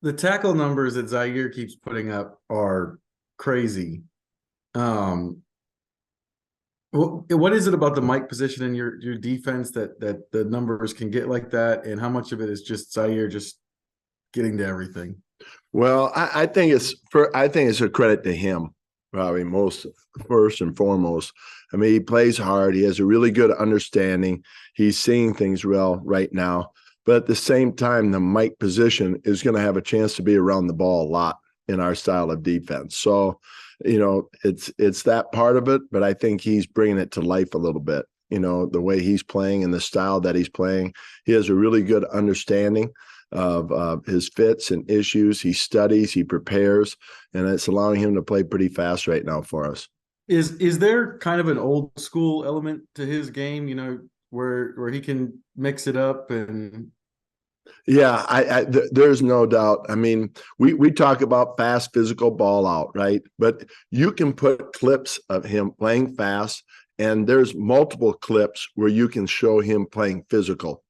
The tackle numbers that Zaire keeps putting up are crazy. Um, what is it about the Mike position in your defense that the numbers can get like that, and how much of it is just Zaire just getting to everything? Well, I think it's a credit to him, probably most first and foremost. I mean, he plays hard. He has a really good understanding. He's seeing things well right now. But at the same time, the Mike position is going to have a chance to be around the ball a lot in our style of defense. So, it's that part of it, but I think he's bringing it to life a little bit. The way he's playing and the style that he's playing, he has a really good understanding of his fits and issues. He studies, he prepares, and it's allowing him to play pretty fast right now for us. Is there kind of an old school element to his game, where he can mix it up and Yeah, there's no doubt. I mean, we talk about fast physical ball out, right? But you can put clips of him playing fast, and there's multiple clips where you can show him playing physical.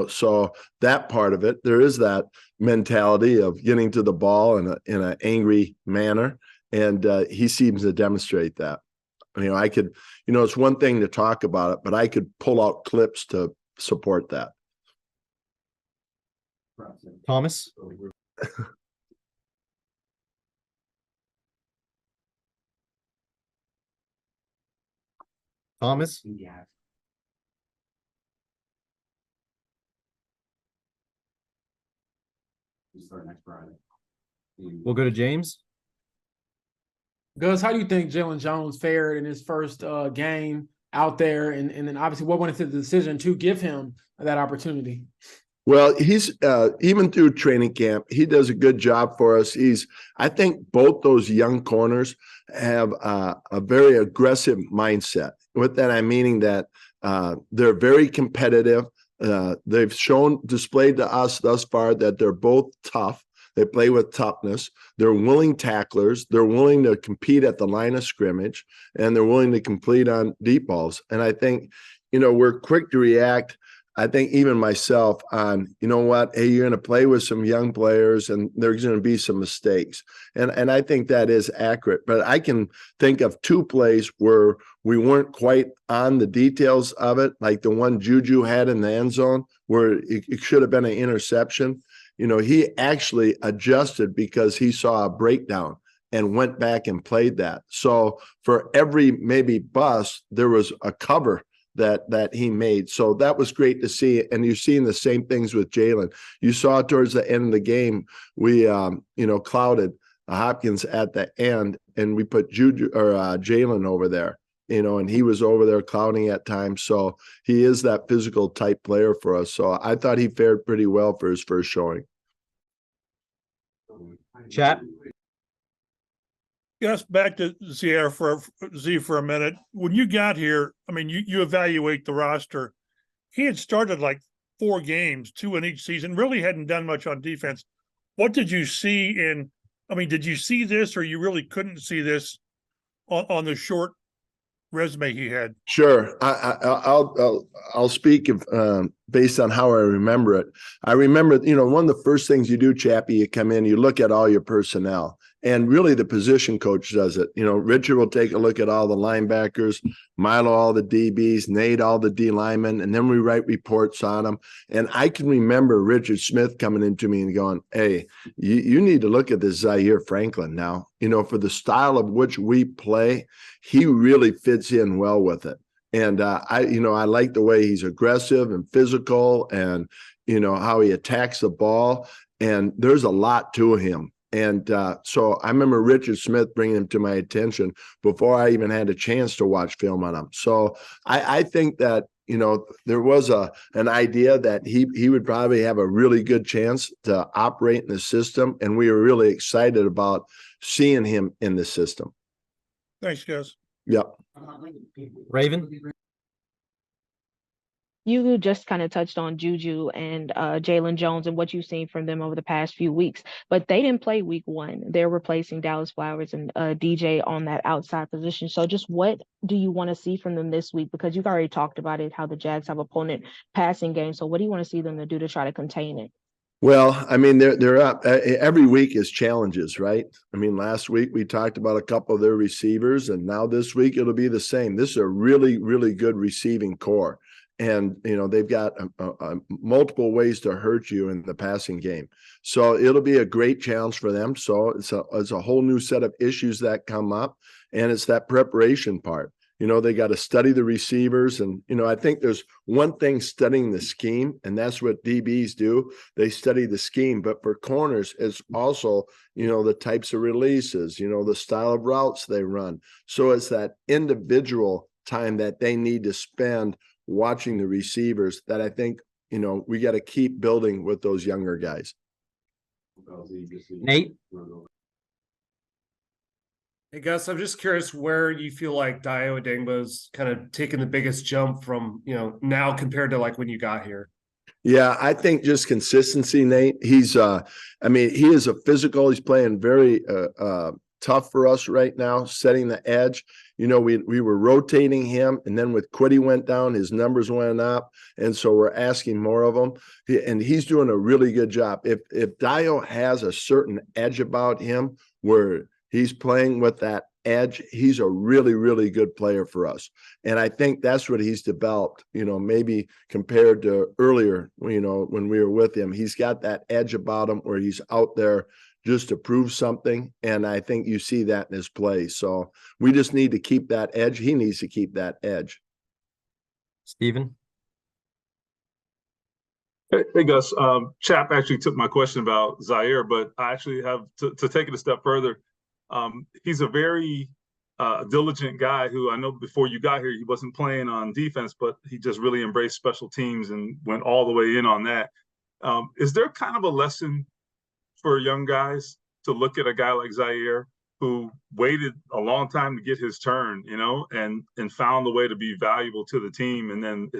So that part of it, there is that mentality of getting to the ball in an angry manner, and he seems to demonstrate that. I could, it's one thing to talk about it, but I could pull out clips to support that. Thomas? Thomas? Yeah. We start next Friday. We'll go to James. Gus, how do you think Jalen Jones fared in his first game out there? And then obviously what went into the decision to give him that opportunity? Well, he's even through training camp, he does a good job for us. I think both those young corners have a very aggressive mindset. With that, I'm meaning that they're very competitive. They've displayed to us thus far that they're both tough. They play with toughness. They're willing tacklers. They're willing to compete at the line of scrimmage, and they're willing to complete on deep balls. And I think, we're quick to react. I think even myself on, hey, you're going to play with some young players and there's going to be some mistakes. And I think that is accurate. But I can think of two plays where we weren't quite on the details of it, like the one Juju had in the end zone where it should have been an interception. He actually adjusted because he saw a breakdown and went back and played that. So for every maybe bust, there was a cover that he made. So that was great to see. And you're seeing the same things with Jalen. You saw towards the end of the game, we, clouded Hopkins at the end, and we put Jalen over there, and he was over there clouding at times. So he is that physical type player for us. So I thought he fared pretty well for his first showing. Chat. Gus, back to Zaire for a minute. When you got here, I mean, you evaluate the roster. He had started like 4 games, 2 in each season, really hadn't done much on defense. What did you see did you see this, or you really couldn't see this on the short resume he had? Sure. I'll speak based on how I remember it. I remember, one of the first things you do, Chappie, you come in, you look at all your personnel. And really the position coach does it. Richard will take a look at all the linebackers, Milo all the DBs, Nate all the D linemen, and then we write reports on them. And I can remember Richard Smith coming into me and going, hey, you need to look at this Zaire Franklin now. For the style of which we play, he really fits in well with it. And I like the way he's aggressive and physical and, how he attacks the ball. And there's a lot to him. And so I remember Richard Smith bringing him to my attention before I even had a chance to watch film on him. So I think that, there was an idea that he would probably have a really good chance to operate in the system. And we were really excited about seeing him in the system. Thanks, Gus. Yep. Raven. You just kind of touched on Juju and Jalen Jones and what you've seen from them over the past few weeks, but they didn't play week 1. They're replacing Dallas Flowers and DJ on that outside position. So just what do you want to see from them this week? Because you've already talked about it, how the Jags have opponent passing game. So what do you want to see them to do to try to contain it? Well, I mean, they're up. Every week is challenges, right? I mean, last week we talked about a couple of their receivers, and now this week it'll be the same. This is a really, really good receiving core, and they've got multiple ways to hurt you in the passing game. So it'll be a great challenge for them. So it's a whole new set of issues that come up, and it's that preparation part. They got to study the receivers. And, I think there's one thing studying the scheme, and that's what DBs do. They study the scheme. But for corners, it's also, the types of releases, the style of routes they run. So it's that individual time that they need to spend watching the receivers that I think, we got to keep building with those younger guys. Nate? Hey Gus, I'm just curious where you feel like Dio Adengbo's kind of taking the biggest jump from, now compared to like when you got here. Yeah, I think just consistency, Nate. He is a physical. He's playing very tough for us right now, setting the edge. We were rotating him, and then with Quiddy went down, his numbers went up, and so we're asking more of him. And he's doing a really good job. If Dio has a certain edge about him where he's playing with that edge, he's a really, really good player for us. And I think that's what he's developed, maybe compared to earlier, when we were with him. He's got that edge about him where he's out there just to prove something. And I think you see that in his play. So we just need to keep that edge. He needs to keep that edge. Stephen? Hey Gus, Chap actually took my question about Zaire, but I actually have to take it a step further. He's a very diligent guy who I know before you got here, he wasn't playing on defense, but he just really embraced special teams and went all the way in on that. Is there kind of a lesson for young guys to look at a guy like Zaire who waited a long time to get his turn, and found a way to be valuable to the team, and then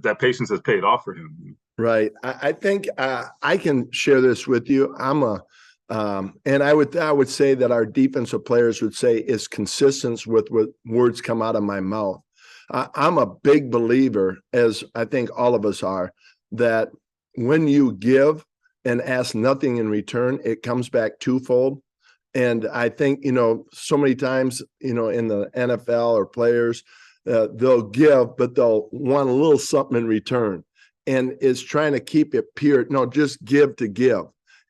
that patience has paid off for him? Right. I think I can share this with you. And I would say that our defensive players would say it's consistent with what words come out of my mouth. I'm a big believer, as I think all of us are, that when you give and ask nothing in return, it comes back twofold. And I think, so many times, in the NFL or players, they'll give, but they'll want a little something in return. And it's trying to keep it pure. No, just give to give.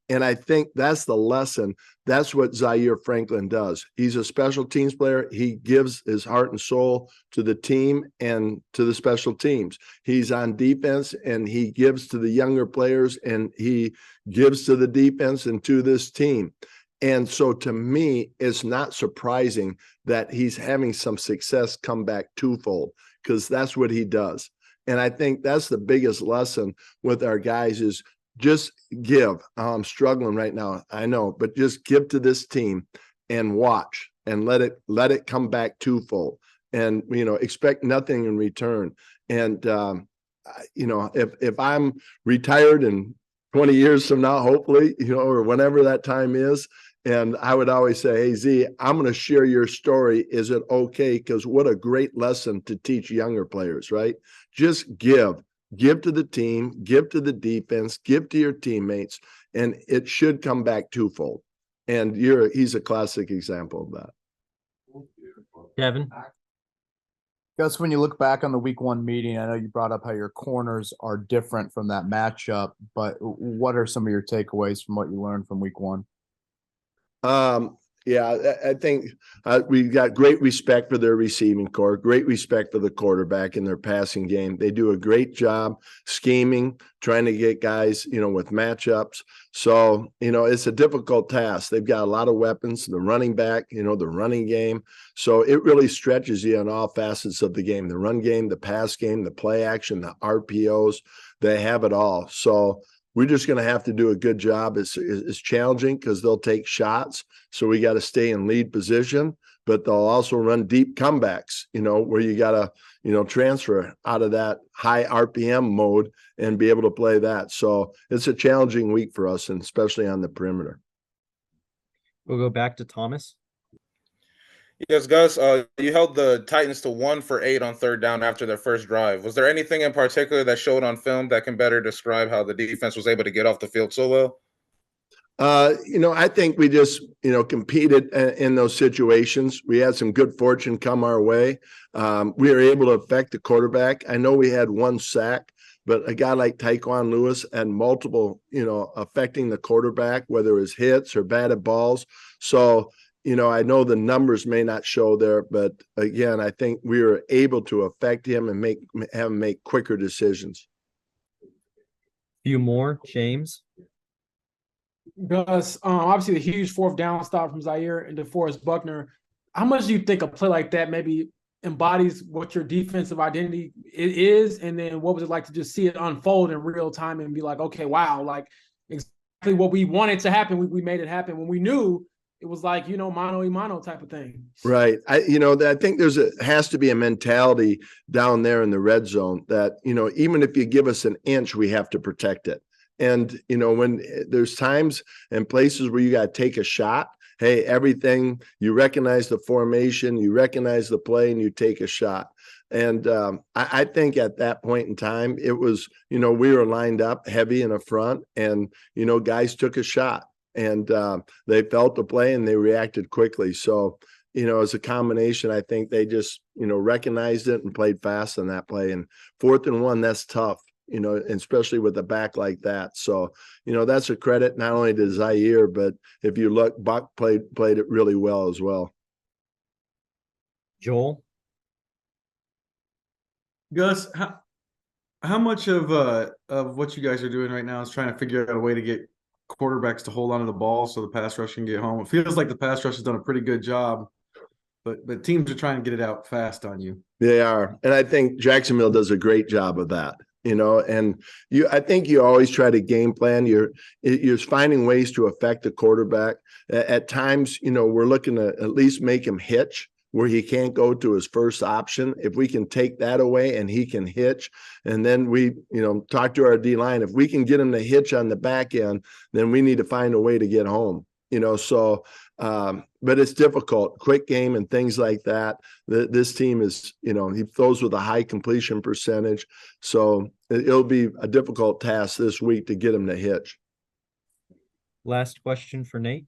And I think that's the lesson. That's what Zaire Franklin does. He's a special teams player. He gives his heart and soul to the team and to the special teams. He's on defense, and he gives to the younger players, and he gives to the defense and to this team. And so to me, it's not surprising that he's having some success come back twofold, because that's what he does. And I think that's the biggest lesson with our guys is just give. I'm struggling right now, I know, but just give to this team and watch and let it come back twofold, and expect nothing in return. And if I'm retired in 20 years from now, hopefully, or whenever that time is, and I would always say, hey Z, I'm going to share your story. Is it okay? Because what a great lesson to teach younger players, right? Just give to the team, give to the defense, give to your teammates, and it should come back twofold. And he's a classic example of that. Kevin? Gus, when you look back on the week one meeting, I know you brought up how your corners are different from that matchup, but what are some of your takeaways from what you learned from week one? Yeah, I think we got great respect for their receiving core, great respect for the quarterback and their passing game. They do a great job scheming, trying to get guys, with matchups. So, it's a difficult task. They've got a lot of weapons, the running back, the running game. So it really stretches you on all facets of the game, the run game, the pass game, the play action, the RPOs. They have it all. So we're just going to have to do a good job. It's challenging because they'll take shots. So we got to stay in lead position, but they'll also run deep comebacks, where you got to, transfer out of that high RPM mode and be able to play that. So it's a challenging week for us, and especially on the perimeter. We'll go back to Thomas. Yes, Gus, you held the Titans to 1 for 8 on third down after their first drive. Was there anything in particular that showed on film that can better describe how the defense was able to get off the field so well? I think we just, competed in those situations. We had some good fortune come our way. We were able to affect the quarterback. I know we had 1 sack, but a guy like Tyquan Lewis had multiple, affecting the quarterback, whether it was hits or batted balls. So, I know the numbers may not show there, but again, I think we were able to affect him and have him make quicker decisions. Few more, James. Gus, obviously the huge fourth down stop from Zaire and DeForest Buckner. How much do you think a play like that maybe embodies what your defensive identity is? And then what was it like to just see it unfold in real time and be like, okay, wow, like exactly what we wanted to happen. We made it happen when we knew it was like, mano a mano type of thing. Right. I think has to be a mentality down there in the red zone that, even if you give us an inch, we have to protect it. And, when there's times and places where you got to take a shot, hey, everything, you recognize the formation, you recognize the play, and you take a shot. And I think at that point in time, it was, we were lined up heavy in the front and, guys took a shot and they felt the play and they reacted quickly. So, as a combination, I think they just, recognized it and played fast on that play. And 4th and 1, that's tough. Especially with a back like that. So, that's a credit not only to Zaire, but if you look, Buck played it really well as well. Joel? Gus, how much of what you guys are doing right now is trying to figure out a way to get quarterbacks to hold on to the ball so the pass rush can get home? It feels like the pass rush has done a pretty good job, but teams are trying to get it out fast on you. They are. And I think Jacksonville does a great job of that. And I think you always try to game plan. You're finding ways to affect the quarterback. At times, we're looking to at least make him hitch where he can't go to his first option. If we can take that away and he can hitch, and then we, talk to our D line. If we can get him to hitch on the back end, then we need to find a way to get home. But it's difficult, quick game and things like that. This team is, he throws with a high completion percentage. So it'll be a difficult task this week to get him to hitch. Last question for Nate.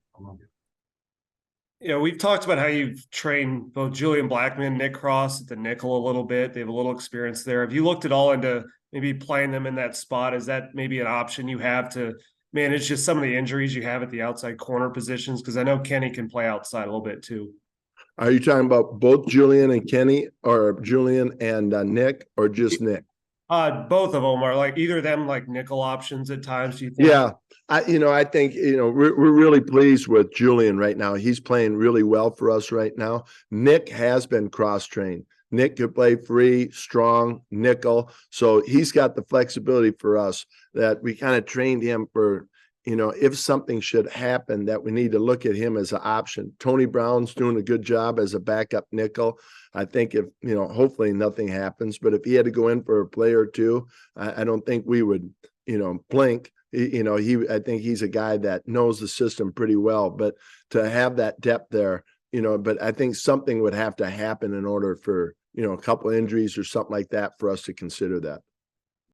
We've talked about how you've trained both Julian Blackman, Nick Cross at the nickel a little bit. They have a little experience there. Have you looked at all into maybe playing them in that spot? Is that maybe an option you have to manage just some of the injuries you have at the outside corner positions? Because I know Kenny can play outside a little bit too. Are you talking about both Julian and Kenny, or Julian and Nick, or just Nick? Both of them are like either of them like nickel options at times. Do you think? Yeah, I think we're really pleased with Julian right now. He's playing really well for us right now. Nick has been cross trained. Nick could play free, strong, nickel. So he's got the flexibility for us that we kind of trained him for, if something should happen that we need to look at him as an option. Tony Brown's doing a good job as a backup nickel. I think if, hopefully nothing happens, but if he had to go in for a play or two, I don't think we would, blink. I think he's a guy that knows the system pretty well, but to have that depth there, but I think something would have to happen in order for, a couple injuries or something like that for us to consider that.